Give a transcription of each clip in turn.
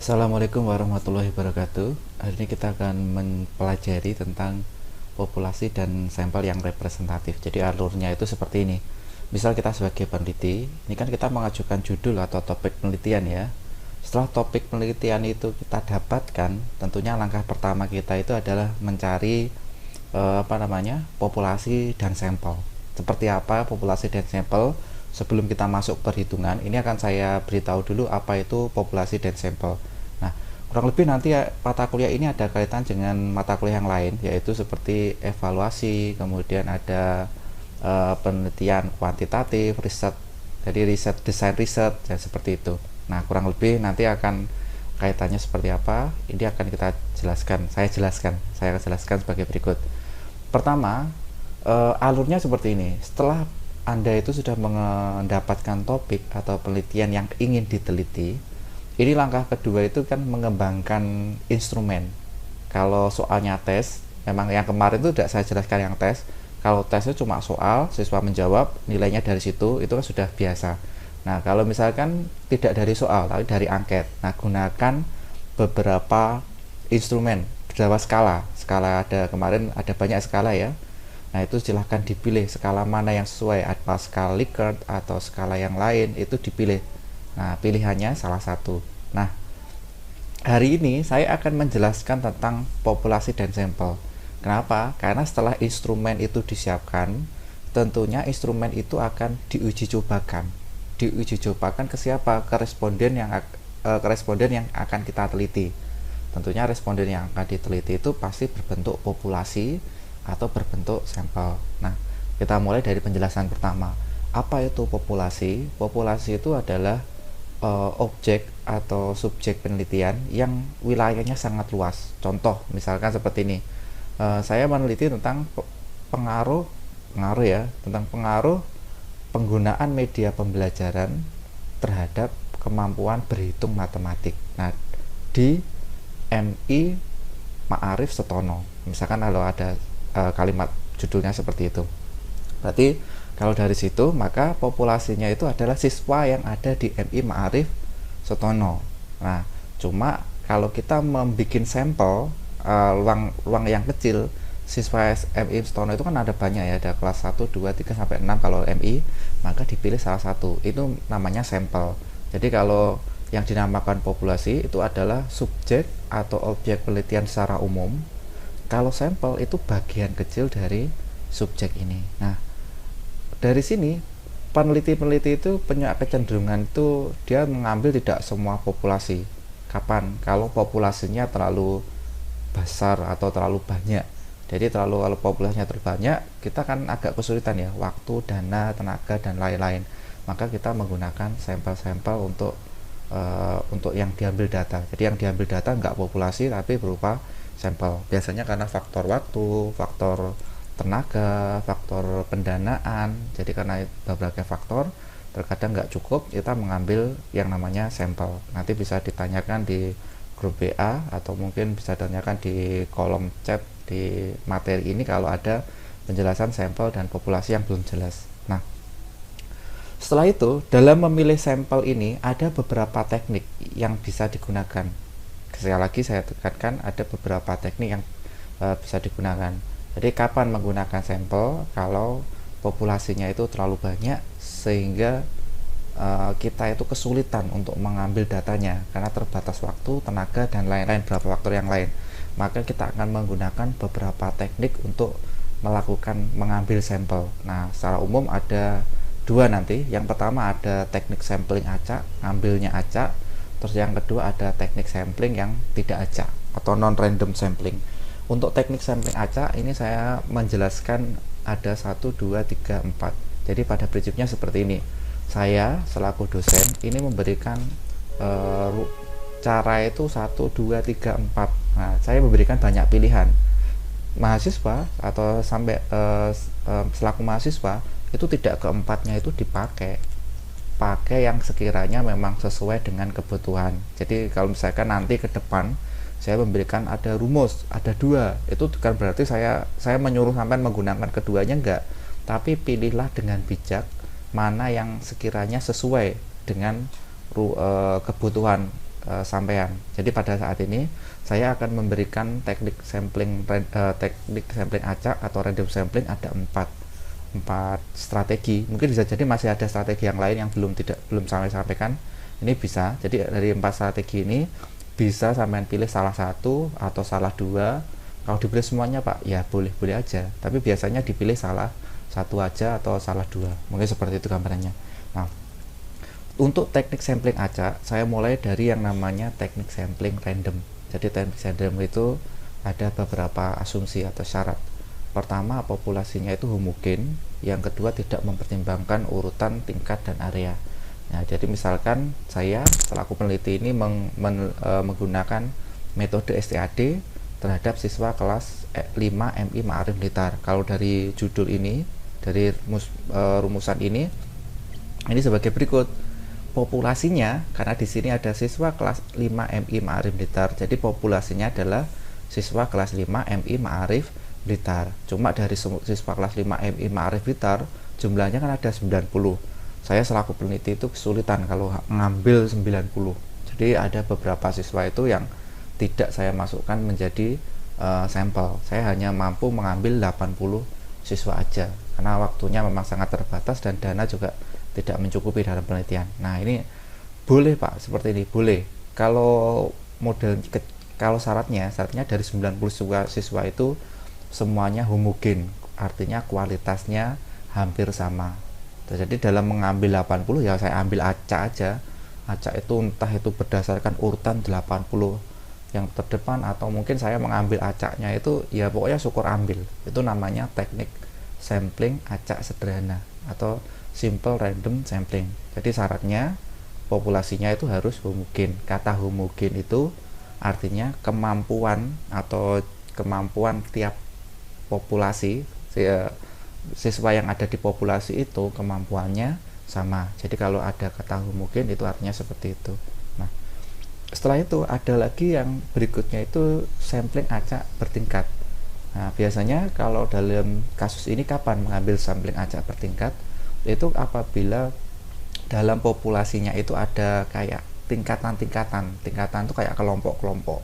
Assalamualaikum warahmatullahi wabarakatuh. Hari ini kita akan mempelajari tentang populasi dan sampel yang representatif. Jadi alurnya itu seperti ini. Misal kita sebagai peneliti, ini kan kita mengajukan judul atau topik penelitian ya. Setelah topik penelitian itu kita dapatkan, tentunya langkah pertama kita itu adalah mencari populasi dan sampel. Seperti apa populasi dan sampel? Sebelum kita masuk perhitungan, ini akan saya beritahu dulu apa itu populasi dan sampel. Nah, kurang lebih nanti mata kuliah ini ada kaitan dengan mata kuliah yang lain, yaitu seperti evaluasi, kemudian ada penelitian kuantitatif, riset, jadi riset, desain riset, ya seperti itu. Nah, kurang lebih nanti akan kaitannya seperti apa, ini akan kita jelaskan. Saya akan jelaskan sebagai berikut. Pertama, alurnya seperti ini. Setelah Anda itu sudah mendapatkan topik atau penelitian yang ingin diteliti, ini langkah kedua itu kan mengembangkan instrumen. Kalau soalnya tes, memang yang kemarin itu tidak saya jelaskan yang tes. Kalau tesnya cuma soal, siswa menjawab, nilainya dari situ, itu kan sudah biasa. Nah, kalau misalkan tidak dari soal, tapi dari angket, nah gunakan beberapa instrumen, beberapa skala. Skala ada kemarin, ada banyak skala ya. Nah, itu silahkan dipilih skala mana yang sesuai, apa skala Likert atau skala yang lain, itu dipilih. Nah, pilihannya salah satu. Nah, hari ini saya akan menjelaskan tentang populasi dan sampel. Kenapa? Karena setelah instrumen itu disiapkan, tentunya instrumen itu akan diuji cobakan. Diuji cobakan ke siapa? Ke responden yang akan kita teliti. Tentunya responden yang akan diteliti itu pasti berbentuk populasi atau berbentuk sampel. Nah, kita mulai dari penjelasan pertama. Apa itu populasi? Populasi itu adalah objek atau subjek penelitian yang wilayahnya sangat luas. Contoh, misalkan seperti ini. Saya meneliti tentang tentang pengaruh penggunaan media pembelajaran terhadap kemampuan berhitung matematik. Nah, di MI Ma'arif Setono. Misalkan kalau ada kalimat judulnya seperti itu. Berarti kalau dari situ maka populasinya itu adalah siswa yang ada di MI Ma'arif Setono. Nah, cuma kalau kita membuat sampel ruang yang kecil, siswa MI Setono itu kan ada banyak ya, ada kelas 1, 2, 3 sampai 6 kalau MI, maka dipilih salah satu. Itu namanya sampel. Jadi kalau yang dinamakan populasi itu adalah subjek atau objek penelitian secara umum. Kalau sampel itu bagian kecil dari subjek ini. Nah, dari sini peneliti-peneliti itu punya kecenderungan itu dia mengambil tidak semua populasi. Kapan? Kalau populasinya terlalu besar atau terlalu banyak. Jadi kalau populasinya terlalu banyak, kita kan agak kesulitan ya, waktu, dana, tenaga dan lain-lain. Maka kita menggunakan sampel-sampel untuk yang diambil data. Jadi yang diambil data nggak populasi tapi berupa sampel. Biasanya karena faktor waktu, faktor tenaga, faktor pendanaan. Jadi karena berbagai faktor, terkadang nggak cukup, kita mengambil yang namanya sampel. Nanti bisa ditanyakan di grup WA atau mungkin bisa ditanyakan di kolom chat di materi ini kalau ada penjelasan sampel dan populasi yang belum jelas. Nah, setelah itu dalam memilih sampel ini ada beberapa teknik yang bisa digunakan. Sekali lagi saya tekankan ada beberapa teknik yang bisa digunakan. Jadi kapan menggunakan sampel? Kalau populasinya itu terlalu banyak sehingga kita itu kesulitan untuk mengambil datanya karena terbatas waktu, tenaga dan lain-lain, beberapa faktor yang lain. Maka kita akan menggunakan beberapa teknik untuk mengambil sampel. Nah, secara umum ada dua nanti. Yang pertama ada teknik sampling acak, ngambilnya acak. Terus yang kedua ada teknik sampling yang tidak acak atau non random sampling. Untuk teknik sampling acak ini saya menjelaskan ada 1, 2, 3, 4. Jadi pada prinsipnya seperti ini. Saya selaku dosen ini memberikan cara itu 1, 2, 3, 4. Nah, saya memberikan banyak pilihan. Mahasiswa atau sampai selaku mahasiswa itu tidak keempatnya itu pakai yang sekiranya memang sesuai dengan kebutuhan. Jadi kalau misalkan nanti ke depan saya memberikan ada rumus, ada dua, itu bukan berarti saya menyuruh sampai menggunakan keduanya, enggak, tapi pilihlah dengan bijak mana yang sekiranya sesuai dengan kebutuhan sampean. Jadi pada saat ini saya akan memberikan teknik sampling acak atau random sampling ada 4 strategi. Mungkin bisa jadi masih ada strategi yang lain yang belum saya sampaikan. Ini bisa. Jadi dari 4 strategi ini bisa sampean pilih salah satu atau salah 2. Kalau dipilih semuanya Pak, ya boleh-boleh aja. Tapi biasanya dipilih salah satu aja atau salah 2. Mungkin seperti itu gambarannya. Nah, untuk teknik sampling acak, saya mulai dari yang namanya teknik sampling random. Jadi teknik random itu ada beberapa asumsi atau syarat. Pertama, populasinya itu homogen. Yang kedua, tidak mempertimbangkan urutan, tingkat, dan area. Nah, jadi misalkan saya selaku peneliti ini menggunakan metode STAD terhadap siswa kelas 5 MI Ma'arif Blitar. Kalau dari judul ini, dari rumusan ini sebagai berikut. Populasinya, karena di sini ada siswa kelas 5 MI Ma'arif Blitar, jadi populasinya adalah siswa kelas 5 MI Ma'arif Blitar. Cuma dari siswa kelas 5 MI Ma'arif Blitar jumlahnya kan ada 90. Saya selaku peneliti itu kesulitan kalau ngambil 90. Jadi ada beberapa siswa itu yang tidak saya masukkan menjadi sampel. Saya hanya mampu mengambil 80 siswa aja karena waktunya memang sangat terbatas dan dana juga tidak mencukupi dalam penelitian. Nah, ini boleh Pak, seperti ini boleh. Kalau syaratnya dari 90 siswa itu semuanya homogen, artinya kualitasnya hampir sama. Jadi dalam mengambil 80 ya saya ambil acak aja. Acak itu entah itu berdasarkan urutan 80 yang terdepan atau mungkin saya mengambil acaknya itu ya pokoknya syukur ambil. Itu namanya teknik sampling acak sederhana atau simple random sampling. Jadi syaratnya populasinya itu harus homogen. Kata homogen itu artinya kemampuan tiap populasi, siswa yang ada di populasi itu kemampuannya sama. Jadi kalau ada kata homogen itu artinya seperti itu. Nah, setelah itu ada lagi yang berikutnya itu sampling acak bertingkat. Nah, biasanya kalau dalam kasus ini kapan mengambil sampling acak bertingkat? Itu apabila dalam populasinya itu ada kayak tingkatan itu kayak kelompok-kelompok.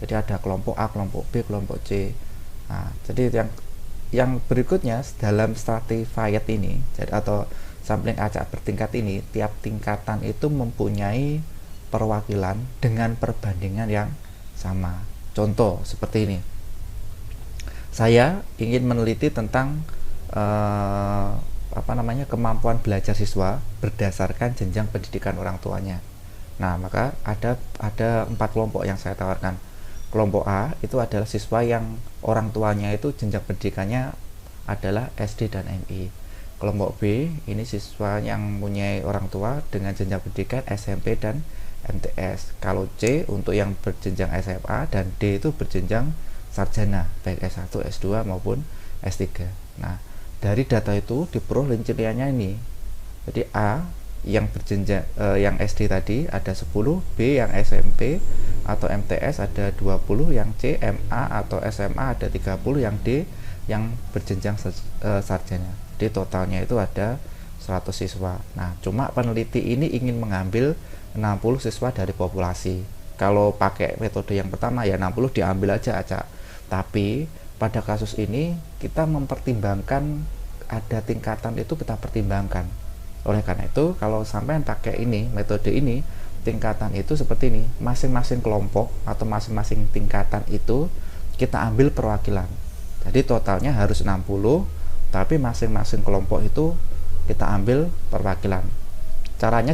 Jadi ada kelompok A, kelompok B, kelompok C. Nah, jadi yang berikutnya dalam stratified ini atau sampling acak bertingkat ini, tiap tingkatan itu mempunyai perwakilan dengan perbandingan yang sama. Contoh seperti ini. Saya ingin meneliti tentang kemampuan belajar siswa berdasarkan jenjang pendidikan orang tuanya. Nah, maka ada 4 kelompok yang saya tawarkan. Kelompok A itu adalah siswa yang orang tuanya itu jenjang pendidikannya adalah SD dan MI. Kelompok B ini siswa yang mempunyai orang tua dengan jenjang pendidikan SMP dan MTS. Kalau C untuk yang berjenjang SMA dan D itu berjenjang sarjana baik S1, S2 maupun S3. Nah, dari data itu diperoleh rinciannya ini. Jadi A yang berjenjang yang SD tadi ada 10, B yang SMP atau MTS ada 20, yang C MA atau SMA ada 30, yang D yang berjenjang sarjana. Jadi totalnya itu ada 100 siswa. Nah, cuma peneliti ini ingin mengambil 60 siswa dari populasi. Kalau pakai metode yang pertama ya 60 diambil aja acak. Tapi pada kasus ini kita mempertimbangkan ada tingkatan itu kita pertimbangkan. Oleh karena itu kalau sampai pakai ini metode ini, tingkatan itu seperti ini, masing-masing kelompok atau masing-masing tingkatan itu kita ambil perwakilan. Jadi totalnya harus 60, tapi masing-masing kelompok itu kita ambil perwakilan. Caranya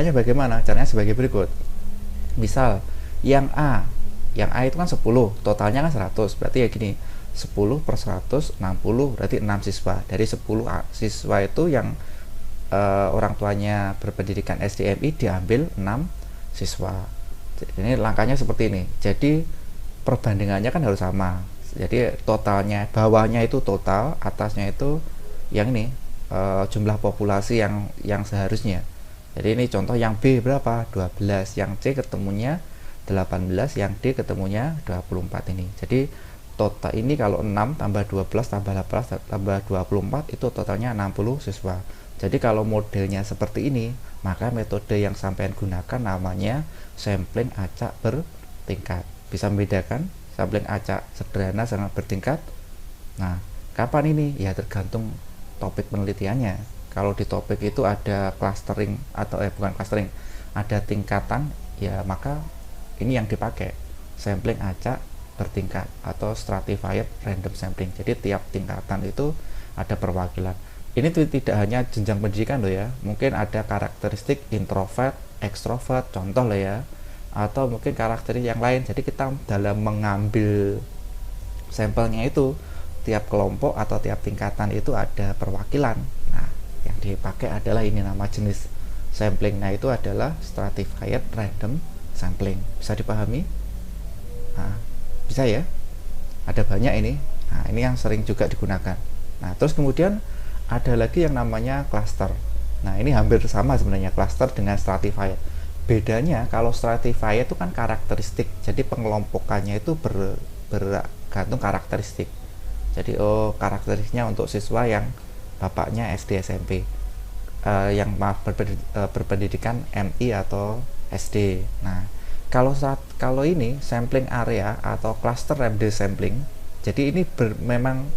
bagaimana? Caranya sebagai berikut. Misal yang A itu kan 10, totalnya kan 100, berarti ya gini, 10 per 100, 60, berarti 6 siswa. Dari 10 siswa itu yang orang tuanya berpendidikan SDMI diambil 6 siswa. Jadi ini langkahnya seperti ini. Jadi perbandingannya kan harus sama. Jadi totalnya, bawahnya itu total, atasnya itu yang ini jumlah populasi yang seharusnya. Jadi ini contoh yang B berapa? 12, yang C ketemunya 18, yang D ketemunya 24 ini. Jadi total ini kalau 6 tambah 12 tambah 18 tambah 24 itu totalnya 60 siswa. Jadi kalau modelnya seperti ini, maka metode yang sampean gunakan namanya sampling acak bertingkat. Bisa membedakan sampling acak sederhana sangat bertingkat. Nah, kapan ini? Ya tergantung topik penelitiannya. Kalau di topik itu ada clustering atau bukan clustering, ada tingkatan, ya maka ini yang dipakai, sampling acak bertingkat atau stratified random sampling. Jadi tiap tingkatan itu ada perwakilan. Ini tidak hanya jenjang pendidikan loh ya, mungkin ada karakteristik introvert, extrovert, contoh loh ya, atau mungkin karakteristik yang lain. Jadi kita dalam mengambil sampelnya itu, tiap kelompok atau tiap tingkatan itu ada perwakilan. Nah, yang dipakai adalah ini, nama jenis samplingnya itu adalah stratified random sampling. Bisa dipahami? Nah, bisa ya, ada banyak ini. Nah, ini yang sering juga digunakan. Nah, terus kemudian ada lagi yang namanya cluster. Nah, ini hampir sama sebenarnya, cluster dengan stratified. Bedanya kalau stratified itu kan karakteristik, jadi pengelompokannya itu bergantung karakteristik. Jadi karakteristiknya untuk siswa yang bapaknya SD SMP, yang berpendidikan MI atau SD. Nah, kalau ini sampling area atau cluster random sampling, jadi ini memang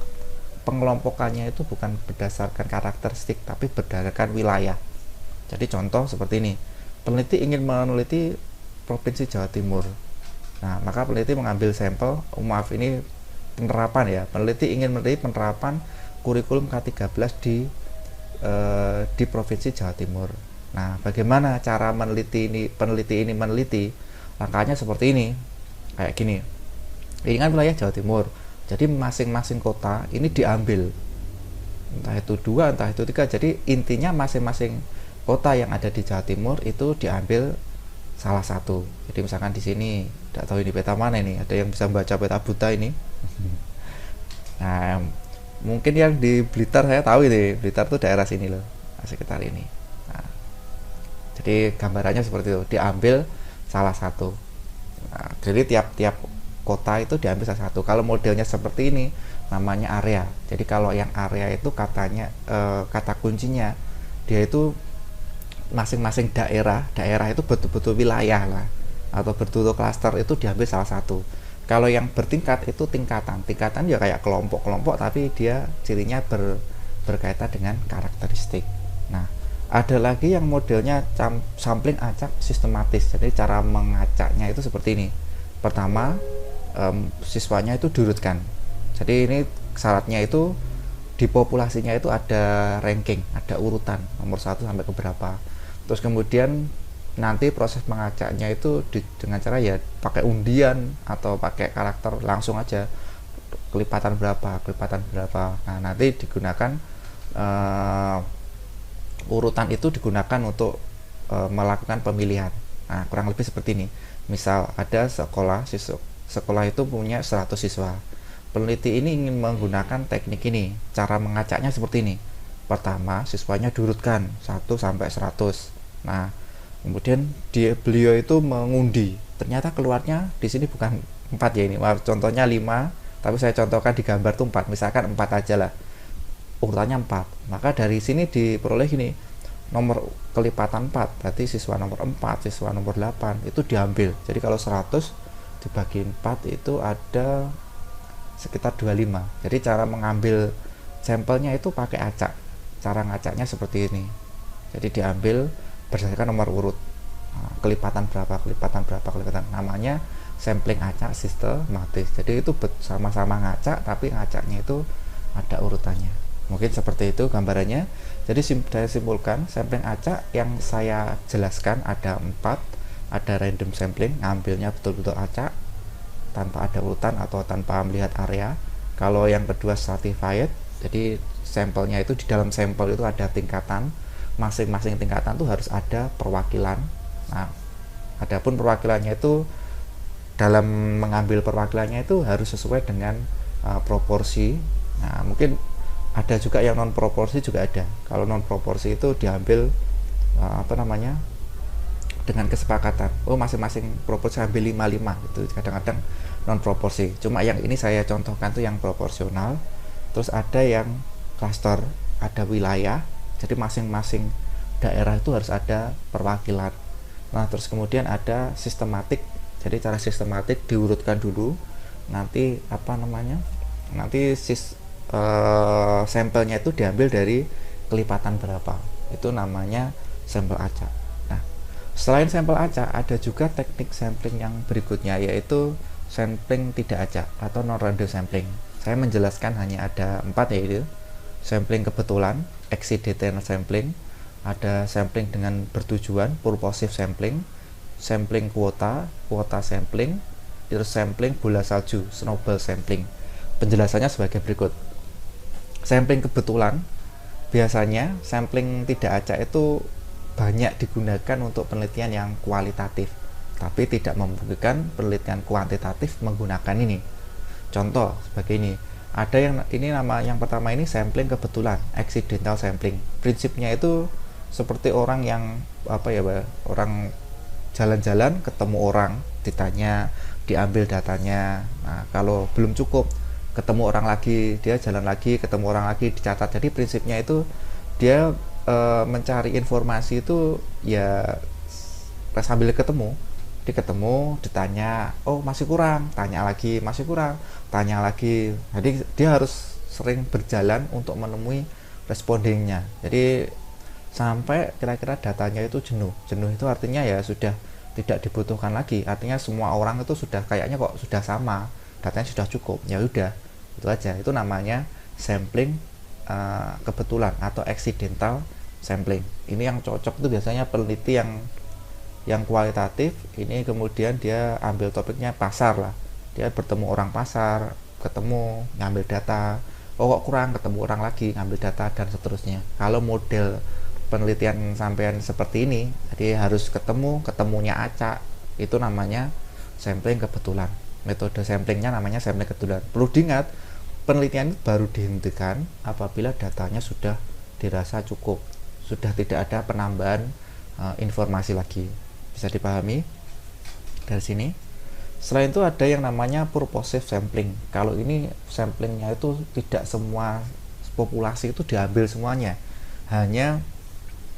pengelompokannya itu bukan berdasarkan karakteristik tapi berdasarkan wilayah. Jadi contoh seperti ini, peneliti ingin meneliti Provinsi Jawa Timur. Nah, maka peneliti mengambil sampel, maaf ini penerapan ya, peneliti ingin meneliti penerapan kurikulum K13 di Provinsi Jawa Timur. Nah, bagaimana cara peneliti ini meneliti? Langkahnya seperti ini, kayak gini. Ini kan wilayah Jawa Timur, jadi masing-masing kota ini diambil, entah itu 2, entah itu 3. Jadi intinya masing-masing kota yang ada di Jawa Timur itu diambil salah satu. Jadi misalkan di sini, tidak tahu ini peta mana ini, ada yang bisa membaca peta buta ini. Nah, mungkin yang di Blitar saya tahu ini, Blitar tuh daerah sini loh, sekitar ini. Nah, jadi gambarannya seperti itu, diambil salah satu. Nah, jadi tiap-tiap kota itu diambil salah satu. Kalau modelnya seperti ini namanya area. Jadi kalau yang area itu katanya kata kuncinya dia itu masing-masing daerah itu betul-betul wilayah lah, atau betul-betul klaster itu diambil salah satu. Kalau yang bertingkat itu tingkatan ya kayak kelompok-kelompok, tapi dia cirinya berkaitan dengan karakteristik. Nah, ada lagi yang modelnya sampling acak sistematis. Jadi cara mengacaknya itu seperti ini. Pertama, siswanya itu diurutkan. Jadi ini syaratnya itu di populasinya itu ada ranking, ada urutan nomor 1 sampai ke berapa. Terus kemudian nanti proses mengacaknya itu dengan cara ya pakai undian atau pakai karakter langsung aja, kelipatan berapa. Nah, nanti digunakan urutan itu digunakan untuk melakukan pemilihan. Nah, kurang lebih seperti ini. Misal ada sekolah itu punya 100 siswa. Peneliti ini ingin menggunakan teknik ini. Cara mengacaknya seperti ini. Pertama, siswanya diurutkan 1 sampai 100. Nah, kemudian beliau itu mengundi. Ternyata keluarnya di sini bukan 4 ya ini. Contohnya 5, tapi saya contohkan di gambar itu 4. Misalkan 4 aja lah. Urutannya 4. Maka dari sini diperoleh gini, nomor kelipatan 4, berarti siswa nomor 4, siswa nomor 8 itu diambil. Jadi kalau 100 dibagi 4 itu ada sekitar 25. Jadi cara mengambil sampelnya itu pakai acak. Cara ngacaknya seperti ini. Jadi diambil berdasarkan nomor urut. Nah, kelipatan berapa. Namanya sampling acak sistematis. Jadi itu sama-sama ngacak, tapi ngacaknya itu ada urutannya. Mungkin seperti itu gambarannya. Jadi saya simpulkan, sampling acak yang saya jelaskan ada 4. Ada random sampling, ngambilnya betul-betul acak tanpa ada urutan atau tanpa melihat area. Kalau yang kedua stratified, jadi sampelnya itu di dalam sampel itu ada tingkatan, masing-masing tingkatan itu harus ada perwakilan. Nah, adapun perwakilannya itu dalam mengambil perwakilannya itu harus sesuai dengan proporsi. Nah, mungkin ada juga yang non proporsi juga ada. Kalau non proporsi itu diambil dengan kesepakatan. Masing-masing proporsi ambil 5-5 itu kadang-kadang non proporsi. Cuma yang ini saya contohkan tuh yang proporsional. Terus ada yang cluster, ada wilayah, Jadi masing-masing daerah itu harus ada perwakilan. Nah, terus kemudian ada sistematik. Jadi cara sistematik diurutkan dulu. Nanti sampelnya itu diambil dari kelipatan berapa. Itu namanya sampel acak. Nah, selain sampel acak, ada juga teknik sampling yang berikutnya, yaitu sampling tidak acak atau non random sampling. Saya menjelaskan hanya ada 4, yaitu sampling kebetulan, accidental sampling, ada sampling dengan bertujuan, purposive sampling, sampling kuota sampling, terus sampling bola salju, snowball sampling. Penjelasannya sebagai berikut. Sampling kebetulan, biasanya sampling tidak acak itu banyak digunakan untuk penelitian yang kualitatif, tapi tidak memungkinkan penelitian kuantitatif menggunakan ini. Contoh sebagai ini, ada yang pertama ini sampling kebetulan, accidental sampling. Prinsipnya itu seperti orang yang orang jalan-jalan ketemu orang, ditanya, diambil datanya. Nah, kalau belum cukup, ketemu orang lagi, dia jalan lagi, ketemu orang lagi, dicatat. Jadi prinsipnya itu dia mencari informasi itu ya sambil ketemu, ditanya, oh masih kurang, tanya lagi, masih kurang, tanya lagi. Jadi dia harus sering berjalan untuk menemui respondennya. Jadi sampai kira-kira datanya itu jenuh itu artinya ya sudah tidak dibutuhkan lagi, artinya semua orang itu sudah kayaknya kok sudah sama, datanya sudah cukup, ya udah itu aja. Itu namanya sampling kebetulan atau accidental sampling. Ini yang cocok itu biasanya peneliti yang kualitatif. Ini kemudian dia ambil topiknya pasar lah, dia bertemu orang pasar, ketemu, ngambil data, oh kok kurang, ketemu orang lagi, ngambil data, dan seterusnya. Kalau model penelitian sampean seperti ini, jadi harus ketemunya acak, itu namanya sampling kebetulan. Metode samplingnya namanya sampling kebetulan. Perlu diingat, penelitian itu baru dihentikan apabila datanya sudah dirasa cukup, sudah tidak ada penambahan informasi lagi. Bisa dipahami dari sini. Selain itu ada yang namanya purposive sampling. Kalau ini samplingnya itu tidak semua populasi itu diambil semuanya, hanya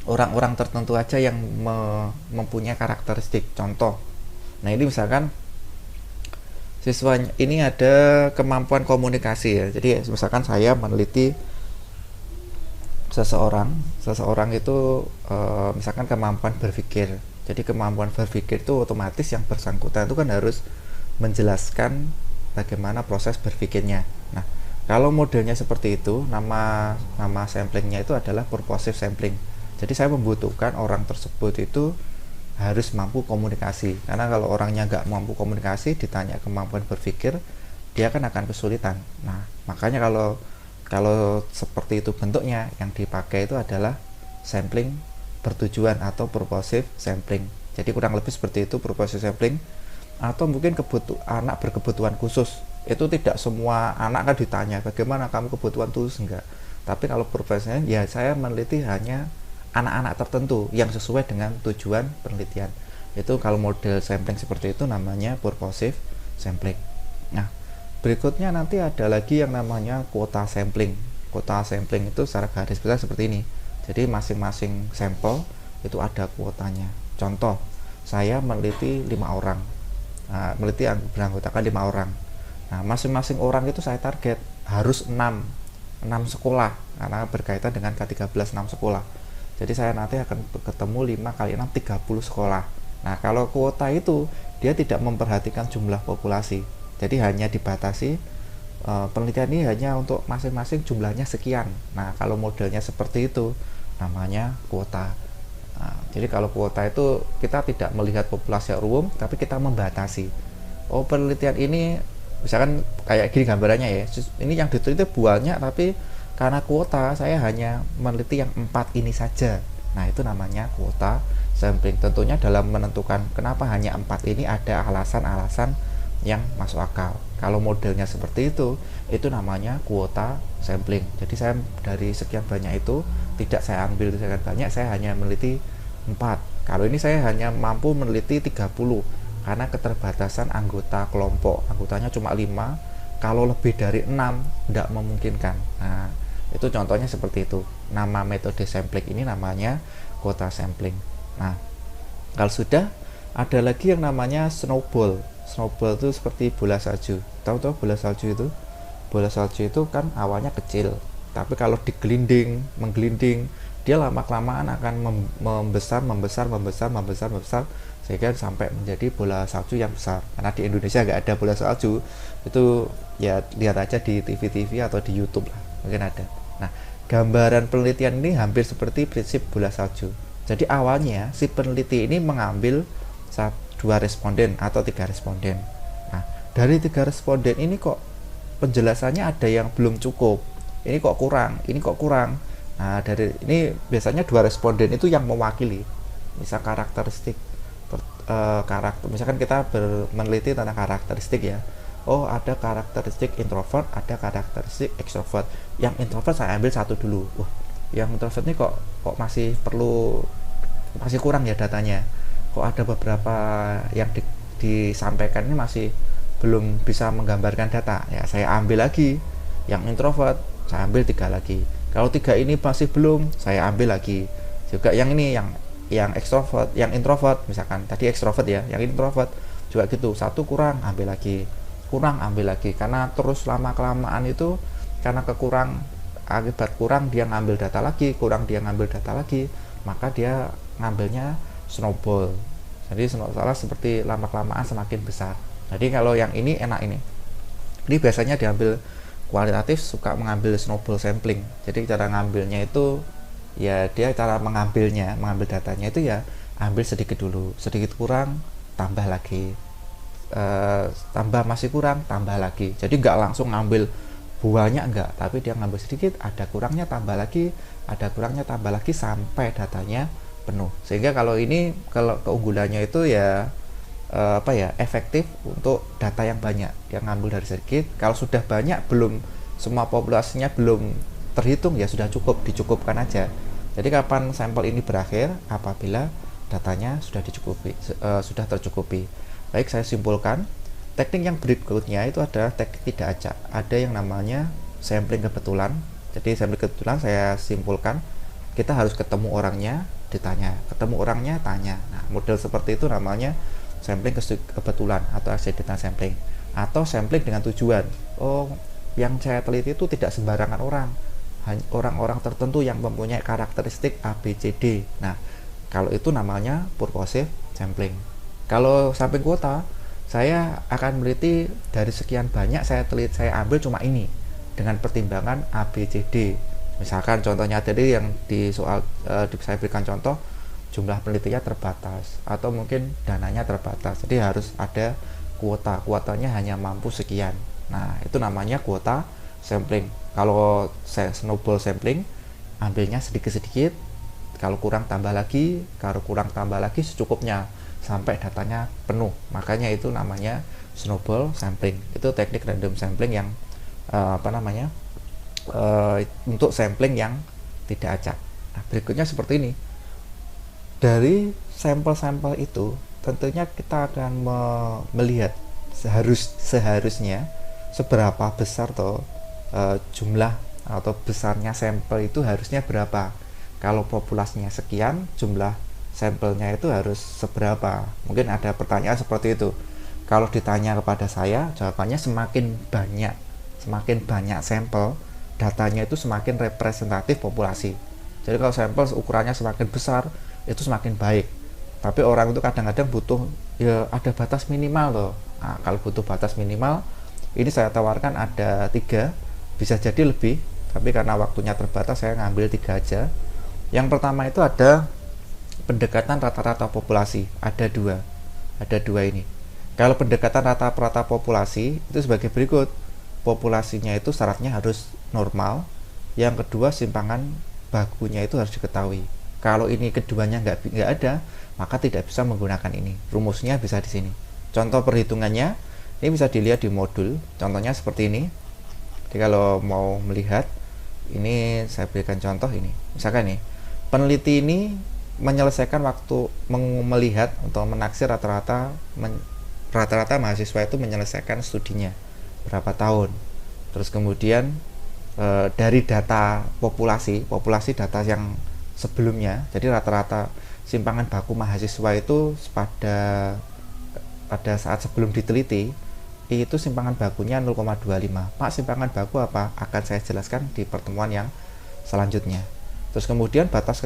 orang-orang tertentu aja yang mempunyai karakteristik. Contoh, nah ini misalkan siswanya ini ada kemampuan komunikasi ya. Jadi misalkan saya meneliti seseorang itu misalkan kemampuan berpikir. Jadi kemampuan berpikir itu otomatis yang bersangkutan itu kan harus menjelaskan bagaimana proses berpikirnya. Nah, kalau modelnya seperti itu, nama samplingnya itu adalah purposive sampling. Jadi saya membutuhkan orang tersebut itu harus mampu komunikasi, karena kalau orangnya nggak mampu komunikasi, ditanya kemampuan berpikir, dia kan akan kesulitan. Nah, makanya kalau seperti itu bentuknya, yang dipakai itu adalah sampling bertujuan atau purposive sampling. Jadi kurang lebih seperti itu purposive sampling. Atau mungkin anak berkebutuhan khusus, itu tidak semua anak kan ditanya bagaimana kamu kebutuhan khusus, enggak. Tapi kalau purposive, ya saya meneliti hanya anak-anak tertentu yang sesuai dengan tujuan penelitian. Itu kalau model sampling seperti itu namanya purposive sampling. Nah, berikutnya nanti ada lagi yang namanya kuota sampling. Kuota sampling itu secara garis besar seperti ini. Jadi masing-masing sampel itu ada kuotanya. Contoh, saya meneliti 5 orang. Nah, meneliti yang beranggotakan 5 orang. Nah, masing-masing orang itu saya target harus 6 sekolah, karena berkaitan dengan K13 6 sekolah. Jadi saya nanti akan ketemu 5 kali 6 30 sekolah. Nah, kalau kuota itu dia tidak memperhatikan jumlah populasi. Jadi hanya dibatasi penelitian ini hanya untuk masing-masing jumlahnya sekian. Nah, kalau modelnya seperti itu namanya kuota. Nah, jadi kalau kuota itu kita tidak melihat populasi umum, tapi kita membatasi. Oh, penelitian ini misalkan kayak gini gambarannya ya. Ini yang diteliti banyak, tapi karena kuota saya hanya meneliti yang 4 ini saja. Nah, itu namanya kuota sampling. Tentunya dalam menentukan kenapa hanya 4 ini ada alasan-alasan yang masuk akal. Kalau modelnya seperti itu namanya kuota sampling. Jadi saya dari sekian banyak itu tidak saya ambil sekian banyak, saya hanya meneliti 4. Kalau ini saya hanya mampu meneliti 30 karena keterbatasan anggota kelompok. Anggotanya cuma 5. Kalau lebih dari 6 tidak memungkinkan. Nah, itu contohnya seperti itu. nama metode sampling ini namanya kuota sampling. Nah, kalau sudah, ada lagi yang namanya snowball. Snowball itu seperti bola salju. Tahu bola salju itu? Bola salju itu kan awalnya kecil, tapi kalau menggelinding, dia lama-kelamaan akan membesar sehingga sampai menjadi bola salju yang besar. Karena di Indonesia nggak ada bola salju, itu ya lihat aja di TV-TV atau di YouTube lah, mungkin ada. Nah, gambaran penelitian ini hampir seperti prinsip bola salju. Jadi awalnya si peneliti ini mengambil 2 responden atau 3 responden. Nah, dari 3 responden ini kok penjelasannya ada yang belum cukup, ini kok kurang. Nah, dari ini biasanya 2 responden itu yang mewakili, misal karakteristik misalkan kita meneliti tentang karakteristik ya. Oh, ada karakteristik introvert, ada karakteristik extrovert. Yang introvert saya ambil 1 dulu. Wah, yang introvert ini kok masih kurang ya datanya. Kok ada beberapa yang disampaikan ini masih belum bisa menggambarkan data. Ya, saya ambil lagi yang introvert, saya ambil 3 lagi. Kalau 3 ini masih belum, saya ambil lagi. Juga yang ini yang extrovert, yang introvert, misalkan tadi extrovert ya, yang introvert juga gitu, 1 kurang, ambil lagi, karena terus lama-kelamaan itu karena akibat kurang dia ngambil data lagi, maka dia ngambilnya snowball. Jadi salah seperti lama-kelamaan semakin besar. Jadi kalau yang ini enak ini biasanya diambil kualitatif, suka mengambil snowball sampling. Jadi cara ngambilnya itu ya, dia cara mengambil datanya itu ya, ambil sedikit dulu, sedikit kurang, tambah lagi, tambah masih kurang, tambah lagi. Jadi nggak langsung ngambil banyak, enggak, tapi dia ngambil sedikit, ada kurangnya tambah lagi, sampai datanya penuh. Sehingga kalau keunggulannya itu ya efektif untuk data yang banyak, yang ngambil dari sedikit. Kalau sudah banyak, belum semua populasinya belum terhitung, ya sudah dicukupkan aja. Jadi kapan sampel ini berakhir? Apabila datanya sudah tercukupi. Baik, saya simpulkan, teknik yang berikutnya itu adalah teknik tidak acak. Ada yang namanya sampling kebetulan. Jadi sampling kebetulan saya simpulkan, kita harus ketemu orangnya, ditanya, ketemu orangnya, tanya. Nah, model seperti itu namanya sampling kebetulan atau accidental sampling, atau sampling dengan tujuan. Oh, yang saya teliti itu tidak sembarangan orang tertentu yang mempunyai karakteristik A, B, C, D. Nah, kalau itu namanya purposive sampling. Kalau sampling kuota, saya akan meneliti dari sekian banyak, saya ambil cuma ini dengan pertimbangan A, B, C, D. Misalkan contohnya tadi yang di soal saya berikan contoh, jumlah penelitinya terbatas atau mungkin dananya terbatas, jadi harus ada kuotanya hanya mampu sekian. Nah, itu namanya kuota sampling. Kalau snowball sampling, ambilnya sedikit-sedikit, kalau kurang tambah lagi secukupnya sampai datanya penuh. Makanya itu namanya snowball sampling. Itu teknik random sampling yang untuk sampling yang tidak acak. Nah, berikutnya seperti ini. Dari sampel-sampel itu tentunya kita akan melihat seharusnya seberapa besar jumlah atau besarnya sampel itu harusnya berapa. Kalau populasinya sekian, jumlah sampelnya itu harus seberapa. Mungkin ada pertanyaan seperti itu. Kalau ditanya kepada saya, jawabannya semakin banyak sampel, datanya itu semakin representatif populasi. Jadi kalau sampel ukurannya semakin besar, itu semakin baik. Tapi orang itu kadang-kadang butuh ya ada batas minimal Nah, kalau butuh batas minimal, ini saya tawarkan ada 3, bisa jadi lebih, tapi karena waktunya terbatas saya ngambil 3 aja. Yang pertama itu ada pendekatan rata-rata populasi, ada dua ini. Kalau pendekatan rata-rata populasi itu sebagai berikut. Populasinya itu syaratnya harus normal. Yang kedua, simpangan bakunya itu harus diketahui. Kalau ini keduanya nggak ada, maka tidak bisa menggunakan ini. Rumusnya bisa di sini. Contoh perhitungannya ini bisa dilihat di modul. Contohnya seperti ini. Jadi kalau mau melihat, ini saya berikan contoh ini. Misalkan nih, peneliti ini menyelesaikan waktu melihat untuk menaksir rata-rata mahasiswa itu menyelesaikan studinya berapa tahun. Terus kemudian dari data populasi data yang sebelumnya. Jadi rata-rata simpangan baku mahasiswa itu pada saat sebelum diteliti itu simpangan bakunya 0,25. Pak, simpangan baku apa? Akan saya jelaskan di pertemuan yang selanjutnya. Terus kemudian batas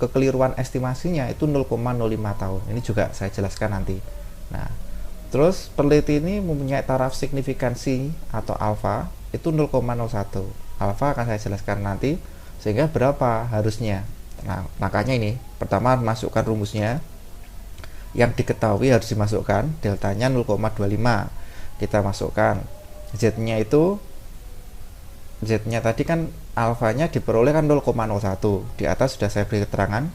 kekeliruan estimasinya itu 0,05 tahun. Ini juga saya jelaskan nanti. Nah, terus peneliti ini mempunyai taraf signifikansi atau alfa itu 0,01. Alfa akan saya jelaskan nanti. Sehingga berapa harusnya? Nah, makanya ini pertama masukkan rumusnya. Yang diketahui harus dimasukkan, deltanya 0,25. Kita masukkan Z-nya itu, Z-nya tadi kan alfanya diperoleh kan 0,01. Di atas sudah saya beri keterangan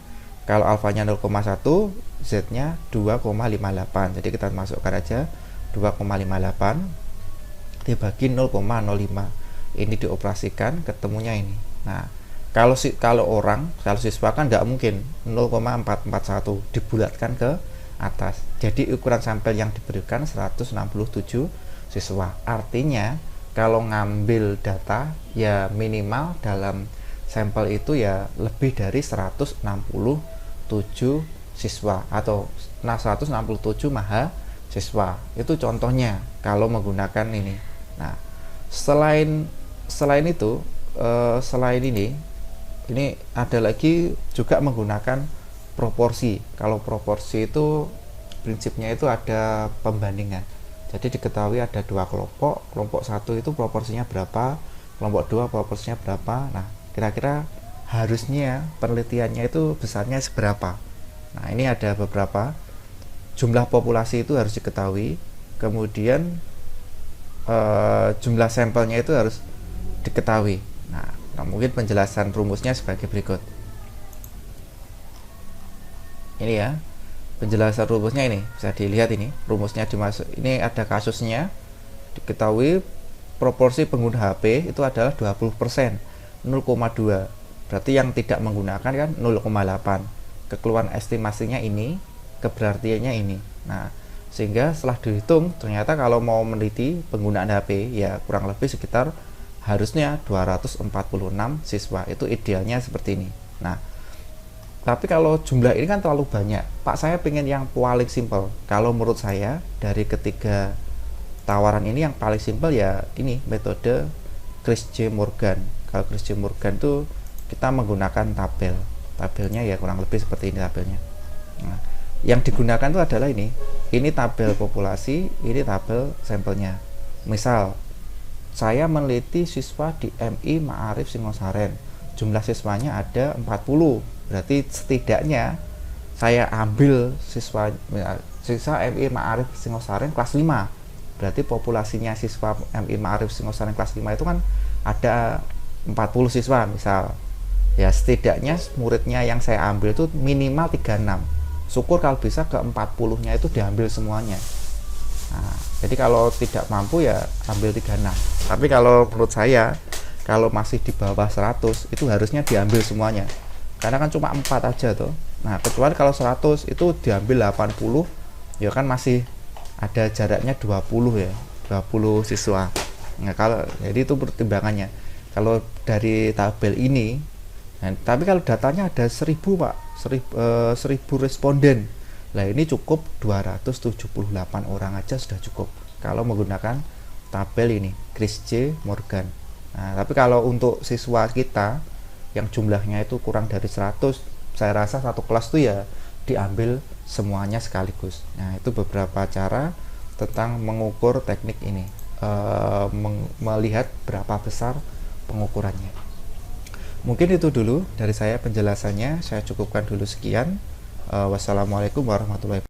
kalau alfanya 0,1, Z-nya 2,58. Jadi kita masukkan aja 2,58 dibagi 0,05. Ini dioperasikan ketemunya ini. Nah, kalau siswa kan nggak mungkin 0,441 dibulatkan ke atas. Jadi ukuran sampel yang diberikan 167 siswa. Artinya kalau ngambil data ya minimal dalam sampel itu ya lebih dari 167 siswa atau 167 mahasiswa. Itu contohnya kalau menggunakan ini. Nah, selain itu selain ini ada lagi juga menggunakan proporsi. Kalau proporsi itu prinsipnya itu ada pembandingan. Jadi diketahui ada dua kelompok satu itu proporsinya berapa, kelompok dua proporsinya berapa. Nah, kira-kira harusnya penelitiannya itu besarnya seberapa. Nah, ini ada beberapa jumlah populasi itu harus diketahui, kemudian jumlah sampelnya itu harus diketahui. Nah, mungkin penjelasan rumusnya sebagai berikut. Ini ya penjelasan rumusnya, ini bisa dilihat, ini rumusnya dimasuk. Ini ada kasusnya, diketahui proporsi pengguna HP itu adalah 20%, 0,2. Berarti yang tidak menggunakan kan 0,8. Kekeluaran estimasinya ini, keberartiannya ini. Nah, sehingga setelah dihitung ternyata kalau mau meneliti penggunaan HP ya kurang lebih sekitar harusnya 246 siswa. Itu idealnya seperti ini. Nah, tapi kalau jumlah ini kan terlalu banyak, Pak, saya pengen yang paling simpel. Kalau menurut saya dari ketiga tawaran ini yang paling simpel ya ini metode Chris J. Morgan. Kalau Chris J. Morgan tuh kita menggunakan tabelnya ya kurang lebih seperti ini tabelnya. Nah, yang digunakan itu adalah ini tabel populasi, ini tabel sampelnya. Misal saya meneliti siswa di MI Ma'arif Singosaren, jumlah siswanya ada 40. Berarti setidaknya saya ambil siswa MI Ma'arif Singosaren kelas 5. Berarti populasinya siswa MI Ma'arif Singosaren kelas 5 itu kan ada 40 siswa misal. Ya setidaknya muridnya yang saya ambil itu minimal 36. Syukur kalau bisa ke 40-nya itu diambil semuanya. Nah, jadi kalau tidak mampu ya ambil 36. Tapi kalau menurut saya kalau masih di bawah 100 itu harusnya diambil semuanya. Karena kan cuma 4 aja tuh. Nah, kecuali kalau 100 itu diambil 80, ya kan masih ada jaraknya 20 ya. 20 siswa. Nah, jadi itu pertimbangannya. Kalau dari tabel ini, nah, tapi kalau datanya ada 1000, Pak. 1000 responden. Nah, ini cukup 278 orang aja sudah cukup kalau menggunakan tabel ini Chris J. Morgan. Nah, tapi kalau untuk siswa kita yang jumlahnya itu kurang dari 100, saya rasa satu kelas itu ya diambil semuanya sekaligus. Nah, itu beberapa cara tentang mengukur teknik ini, melihat berapa besar pengukurannya. Mungkin itu dulu dari saya penjelasannya, saya cukupkan dulu sekian. Wassalamualaikum warahmatullahi wabarakatuh.